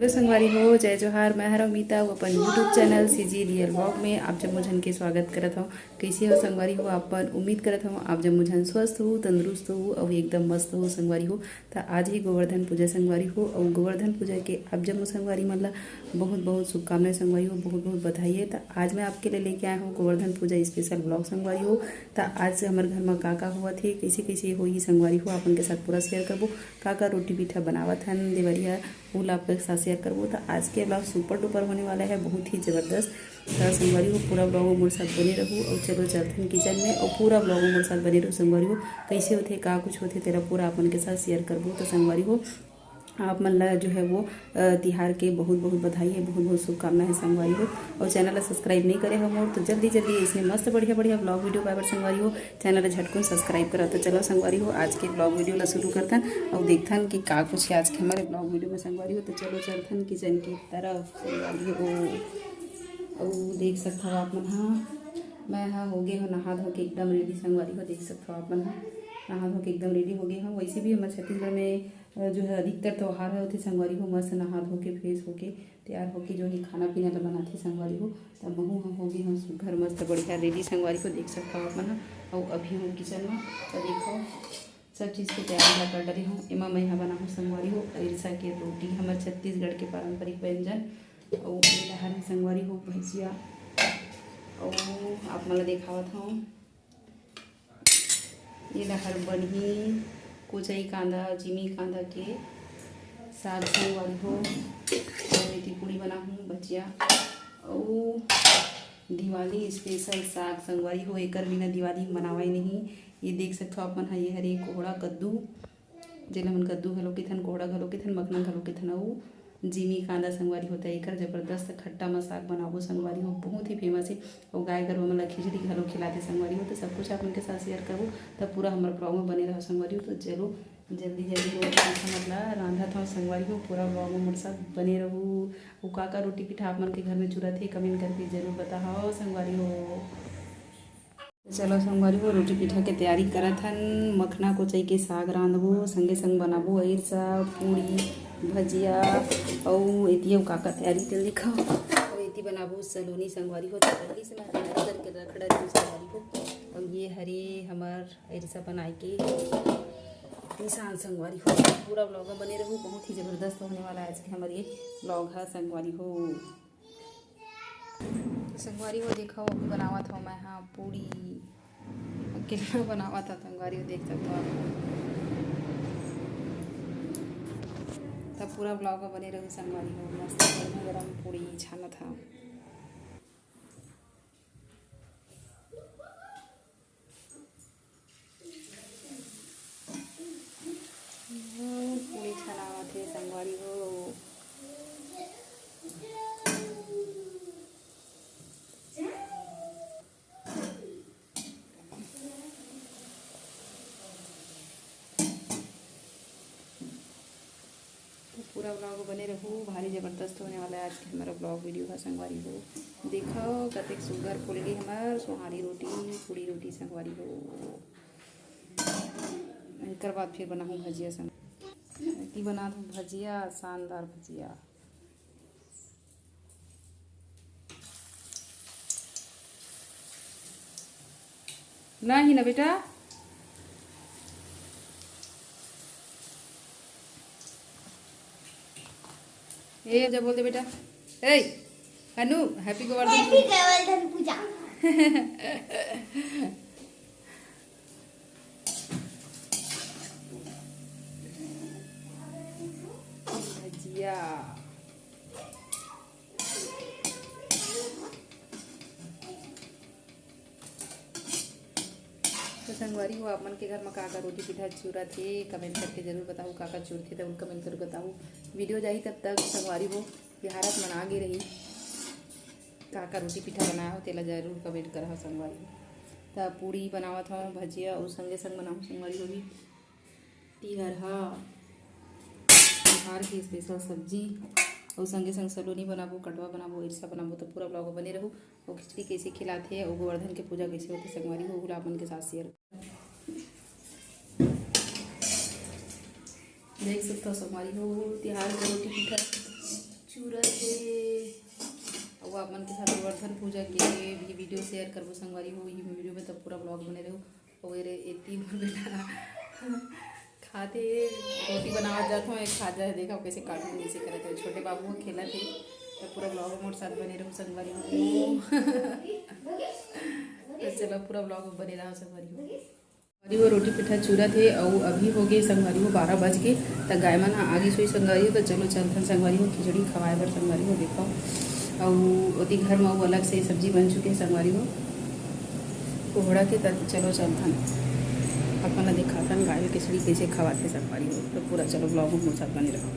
Hello संगवारी हो, जय जोहार। मैं हर अमिता वो अपन YouTube channel CG real vlog में आप जब मुझन के स्वागत करत हूँ। कैसे हो संगवारी हो? अपन उम्मीद करत हूँ आप जब मुझन स्वस्थ हो, तंदुरुस्त हो और एकदम मस्त हो संगवारी हो। तो आज ही गोवर्धन पूजा संगवारी हो और गोवर्धन पूजा के आप जब संगवारी मतलब बहुत बहुत शुभकामनाएं संगवारी हो, बहुत बहुत बधाई है। तो आज मैं आपके लिए लेके आया हूँ गोवर्धन पूजा स्पेशल ब्लॉग संगवारी हो। तो आज से हमारे घर में का हुआ थे, कैसे कैसे हो ही संगवारी हो अपन के साथ पूरा शेयर करबो। का रोटी पीठा बनावत हन देवरिया फूल आपके साथ शेयर करबो। तो आज के ब्लॉग सुपर डुपर होने वाला है, बहुत ही ज़बरदस्त। तो संगवारी हो पूरा ब्लॉग मोर साथ बने रहूँ और चलो चलते हैं किचन में और पूरा ब्लॉग मोर साथ बने रहूँ संगवारी हो। कैसे होते का कुछ होते तेरा पूरा अपन के साथ शेयर करबो। तो संगवारी हो आप मन ला जो है वो तिहार के बहुत बहुत बधाई है, बहुत बहुत शुभकामनाएं है संगवारी हो। और चैनल सब्सक्राइब नहीं करे हम और तो जल्दी जल्दी इसमें मस्त बढ़िया बढ़िया ब्लॉग वीडियो पाए संगवारी हो चैनल झटकुन सब्सक्राइब करा। तो चलो संगवारी हो आज के ब्लॉग वीडियो ला शुरू करथन और देखथन कि का कुछ है आज के हमारे ब्लॉग वीडियो में संगवारी हो। तो चलो चलथन किचन की तरफ संगवारी हो। और देख सकते हो आप मन मैं हो गए हो नहा धो के एकदम रेडी संगवारी हो। देख सकते हो आप मन नहा धो के एकदम रेडी हो गए हो। वैसे भी हमारे छत्तीसगढ़ में जो है अधिकतर त्यौहार होते संगवारी हो मस्त नहा धो के फ्रेश होके तैयार होके जो ही खाना पीना ला बनाते संगवारी हो। तो महू हो गई हम घर मस्त बढ़िया रेडी संगवारी को देख सकता हो आप मन। और अभी हम किचन में तो देखो सब चीज़ की तैयारी कर डरे हूँ। एमा मैं यहाँ बना हूँ संगवारी हो अरिसा के रोटी हमारे छत्तीसगढ़ के पारंपरिक व्यंजन। और लहर संगवारी हो भैंसिया और आप मला देखावत हूँ ये लहर बनी कुचई कांदा जिमी कांदा के साग संगवारी हो और मेथी पूड़ी बना हूँ भजिया और दिवाली स्पेशल साग संगवारी हो। एकर बिना दिवाली मनावा नहीं। ये देख सकते हो आप मन ये हरे कोहड़ा कद्दू जेला मन कद्दू घलो के थन कोहड़ा घलो के थन मखना घलो के थन और जिमी कांदा संगवारी होता है। एकर जबरदस्त खट्टा में साग बनाबो संगवारी हो, बहुत ही फेमस है। और गाय गरु मन ला खिचड़ी घलो खिलाते संगवारी हो। तो सब कुछ आप उनके साथ शेयर करबो तब पूरा हमारे ब्लॉग में बने रहो संगवारी हो। तो चलो जल्दी जल्दी रोटी मतलब रांधा था संगवारी हो पूरा ब्लॉग में मेरे साथ बने रहूँ। वो का रोटी पीठा आप मन के घर में चूरत है कमेंट करके जरूर बताओ संगवारी हो। चलो संगवारी हो रोटी पीठा के तैयारी करत हन। मखना कोचई के साग रांधबो संगे संग बनाबो अरिसा पूड़ी भजिया और एतिया का तैयारी कर लिखा और एती बनाबो सलोनी संगवारी हो। पहले से मैं तैयारी करके रख रही संगवारी हो। और ये हरे हमार अरिसा बनाए के निशान संगवारी हो। पूरा ब्लॉग में बने रहूँ, बहुत ही ज़बरदस्त होने वाला है आज के हमारे ये ब्लॉग है संगवारी हो। संगवारी हो देखो अभी बनावा था मैं हाँ पूड़ी कितना बनावा था संगवारी हो देख सकते हो आप। तब पूरा ब्लॉग में बने रहूँ संगवारी हो। मस्त गरम गरम पूड़ी छाना था। पूड़ी छाना थे संगवारी हो। पूरा ब्लॉग बने रहूँ, भारी ज़बरदस्त होने वाला है आज के हमारा ब्लॉग वीडियो का संगवारी हो। देखो कतेक सुगर फूल गई हमार सोहारी रोटी पूड़ी रोटी संगवारी हो। एक बाद फिर बनाऊँ भजिया संग बना दूँ भजिया शानदार भजिया। नहीं ना बेटा ए जब बोल दे बेटा ए हनु हैप्पी गोवर्धन पूजा भजिया तो संगवारी हो आप मन के घर में का रोटी पीठा चूरा थे कमेंट करके जरूर बताओ का चूर थे तब कमेंट कर बताओ। वीडियो जाही तब तक संगवारी हो बिहारत मना गे रही का रोटी पीठा बनाया हो तेला जरूर कमेंट करा संगवारी हो। तो पूड़ी बनावत हूँ भजिया और संगे संग बनाऊँ संगवारी हो भी तिहार की स्पेशल सब्जी और संगे संग सलोनी बनाबो कटवा बनाबो अरिसा बनाबो। तो पूरा ब्लॉग बने रहूँ। और खिचड़ी कैसे खिलाते हैं और गोवर्धन के पूजा कैसे होती संगवारी हो आप मन के साथ शेयर देख सकते हो संगवारी हो तिहार का रोटी पीठा चूरा थे और अपन के साथ गोवर्धन पूजा के भी वीडियो शेयर करबो संगवारी हो। ये वीडियो में तब पूरा ब्लॉग बने रहो। और इतनी बेटा खाते रोटी बनावा जाता हूँ, एक खा जाए देखा कैसे काटूँ कैसे करे थे। छोटे बाबू को खेला थे तो पूरा ब्लॉग मोटे साथ बने रहो संगवारी हो। तो चलो पूरा ब्लॉग बने रहा संगवारी हो। वो रोटी पिठा चूरा थे और अभी हो गए संगवारी हो 12 बज के। तो गाय मन आगे सोई संगवारी हो। तो चलो चलथन संगवारी हो खिचड़ी खवाए बर संगवारी हो। देखो और ओती घर में वो अलग से सब्जी बन चुके संगवारी हो कोहड़ा के। तब चलो चलथन अपन दिखाथन गाय खिचड़ी कैसे खवाते संगवारी हो। तो पूरा चलो ब्लॉग में साथ बने रहो।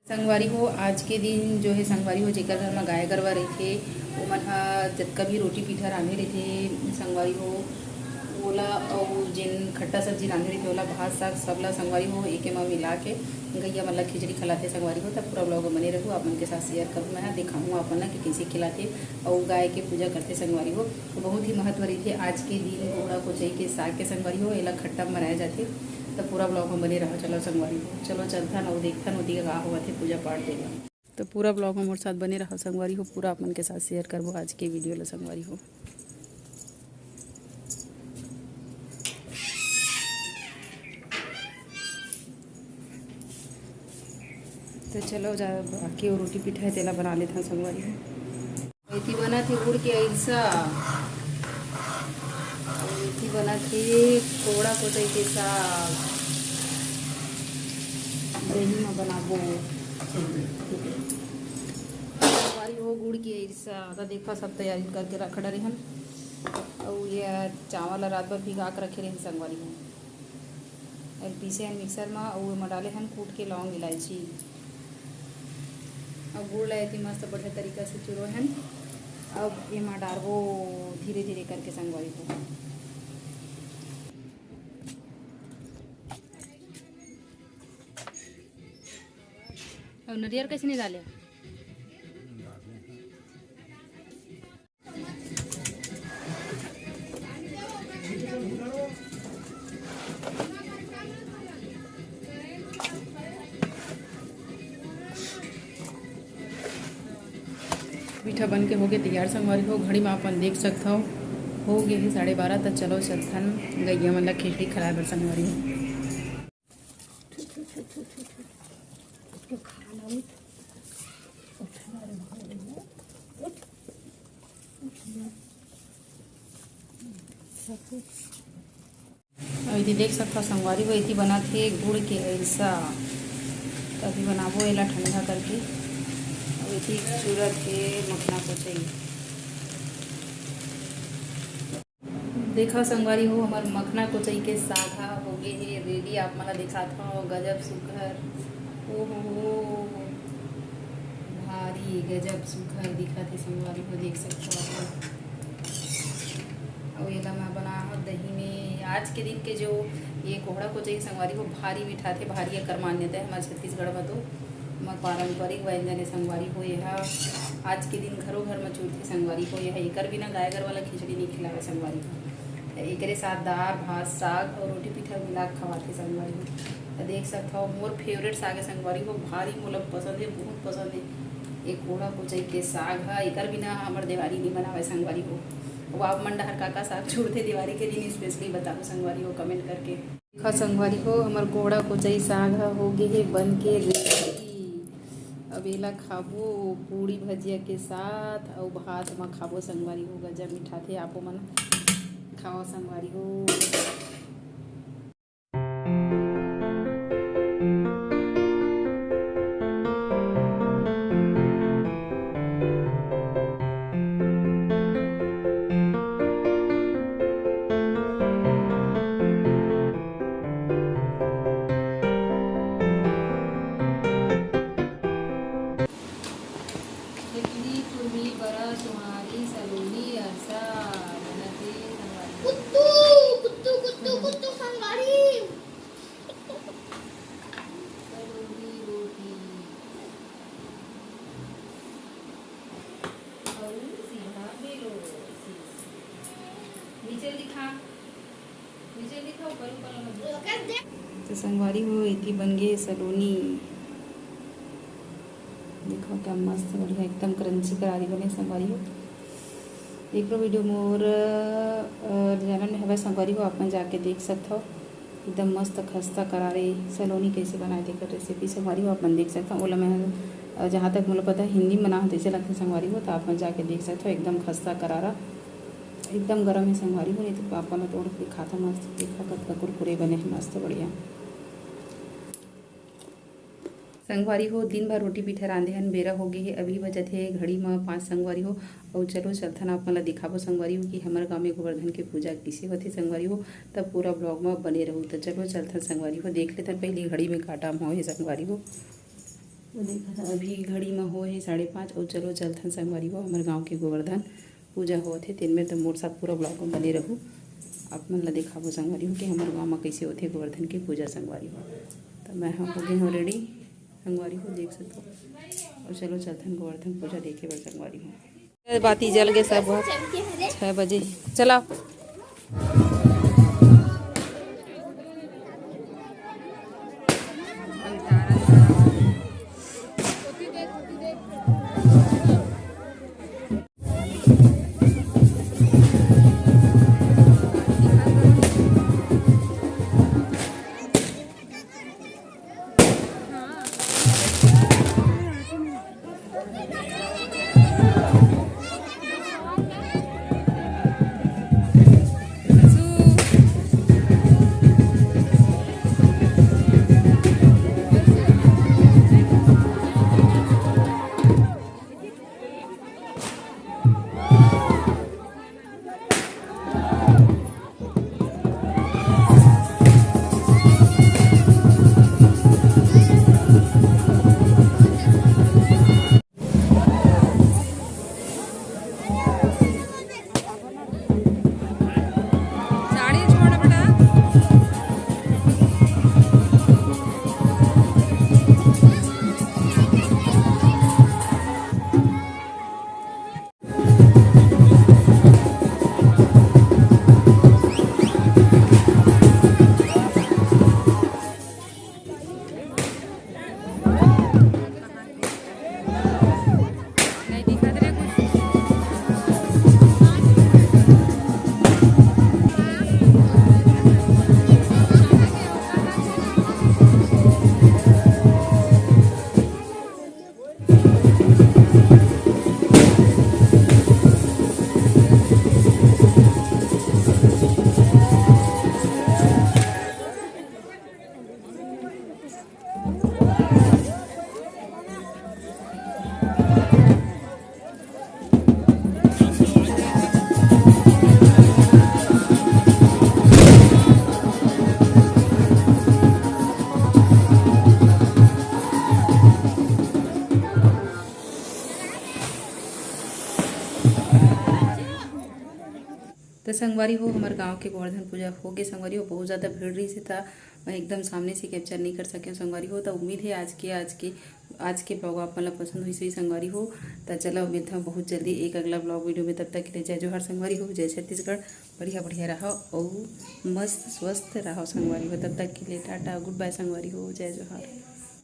संगवारी हो आज के दिन जो है संगवारी हो जेकर घर में गाय गरवा रही थे वो मन जतका भी रोटी पीठा रांधे रही थे संगवारी हो ओला और जिन खट्टा सब्जी रांधे रही थे ओला भात साग सबला संगवारी हो एक में मिला के गैया मतलब खिचड़ी खिलाते संगवारी हो। तब पूरा ब्लॉग बने रहो अपन के साथ शेयर करूँ मैं दिखाऊँ अपन कि कैसे खिलाते और गाय के पूजा करते संगवारी हो। तो बहुत ही महत्व रही थे आज के दिन घोड़ा को चाहिए के साग के संगवारी हो एला खट्टा मनाए जाते। तो पूरा ब्लॉग में बने रहो। चलो संगवारी हो चलो चलथन और देखथन होती का हुआ थे पूजा पाठ देगा। तो पूरा ब्लॉग में मोर साथ बने रहो संगवारी हो। पूरा अपन के साथ शेयर करबो आज के वीडियो ला संगवारी हो। तो चलो जा बाकी और रोटी पिठा है तेला बना लेता संगवारी हो। इतनी बना थी गुड़ के ऐसा इतनी बना थी कोड़ा कोटई के साग दही में बनाबो संगवारी हो गुड़ की ऐसा। तो देखो सब तैयारी करके रख डरे हन और ये चावल रात भर भिगा के रखे रहे संगवारी हो। पीसे हन मिक्सर में और में डाले हन कूट के लौंग इलायची और गुड़ लाए थी मस्त बढ़िया तरीका से चूरो हन। अब ये में डालबो धीरे धीरे करके संगवारी हो। और नरियर कैसे नहीं डाले पीठा बन के हो गए तैयार संगवारी हो। घड़ी में अपन देख सकता हो गए है 12:30। तो चलो चलथन गैया मतलब खिचड़ी खिलाए बर संगवारी हो। इति देख सकता संगवारी हो इति बना थे गुड़ के ऐसा। तभी बनाबो एला ठंडा करके और इति चूरा के मखना को चाहिए। देखा संगवारी हो हमार मखना को चाहिए के सागा हो गए है रेडी। आप मला दिखाता हो गजब सुघर ओहो भारी गजब सुघर दिखा थे संगवारी हो देख सकते हो आप। और ये मैं बना दही में आज के दिन के जो ये कोहड़ा को चाहिए संगवारी हो भारी मीठा थे भारी कर मान्यता है हमारे छत्तीसगढ़ में। तो हमारे पारंपरिक व्यंजन है संगवारी हो। यह आज के दिन घरों घर में चूरते संगवारी हो। यह एकर बिना गाय घर वाला खिचड़ी नहीं खिलावे संगवारी हो। एक साथ दाल भात साग और रोटी पीठा मिला खवाते संगवारी हो। तो देख सकता हो मोर फेवरेट साग है संगवारी हो भारी मोला पसंद है बहुत पसंद है। एक कोहड़ा को चाहिए के साग है एकर बिना हमारे दिवाली नहीं बनावे संगवारी हो। वो आप मन डहर काका साग छोड़ते दिवाली के दिन स्पेशली बताओ संगवारी हो कमेंट करके। देखा संगवारी हो हमार कोहड़ा को चाहिए साग हो गए है बन के रेडी। अब एला खाबो पूड़ी भजिया के साथ और भात में खाबो संगवारी हो। गजब मीठा थे आपो मन खाओ संगवारी हो। तो संगवारी हो इतनी बन गई सलोनी। देखो क्या मस्त बढ़िया एकदम क्रंची करारी बने संगवारी हो। देख लो वीडियो मोर चैनल में हवे संगवारी हो, अपन जाके देख सकते हो। एकदम मस्त खस्ता करारे सलोनी कैसे बनाए थे कर रेसिपी संगवारी हो अपन देख सकते हो। ओला मैं जहाँ तक मुझे पता है हिंदी में ना जैसे लगते संगवारी हो, तो अपन जाके देख सकते हो। एकदम खस्ता करारा एकदम गर्म है संगवारी हो, नहीं तो अपन तोड़ के खाता मस्त देखा कत कुरकुरे बने हैं मस्त बढ़िया संगवारी हो। दिन भर रोटी पीठा रांधे हन बेरा हो गई है, अभी बजत है घड़ी में 5 संगवारी हो। और चलो चलथन आप मतलब दिखाबो संगवारी हो कि हमारे गाँव में गोवर्धन की पूजा कैसे होती संगवारी हो। तब पूरा ब्लॉग में बने रहूँ। तो चलो चलथन संगवारी हो देख लेते पहले घड़ी में काटा में हो है संगवारी हो। वो देखा था अभी घड़ी में हो है 5:30। और चलो चलथन संगवारी हो हमारे गाँव के गोवर्धन पूजा होते दिन में। तो मोर साथ पूरा ब्लॉग में बने रहूँ। आप मतलब दिखाबो संगवारी हो कि हमारे गाँव में कैसे होते गोवर्धन की पूजा संगवारी हो। तो मैं हो गई हूँ रेडी संगवारी को देख सकते हो। और चलो चलते हैं गोवर्धन पूजा देखे बर संगवारी हो। बाती जल गए सब 6 बजे चला। तो संगवारी हो हमारे गांव के गोवर्धन पूजा हो गए संगवारी हो। बहुत ज़्यादा भीड़ रही से था, मैं एकदम सामने से कैप्चर नहीं कर सके संगवारी हो। तो उम्मीद है आज के ब्लॉग आप मतलब पसंद हुई सही संगवारी हो। तो चलो उम्मीद था बहुत जल्दी एक अगला ब्लॉग वीडियो में। तब तक के लिए जय जोहार संगवारी हो, जय छत्तीसगढ़। बढ़िया बढ़िया रहो और मस्त स्वस्थ रहो संगवारी हो। तब तक के लिए टाटा गुड बाय संगवारी हो, जय जोहार।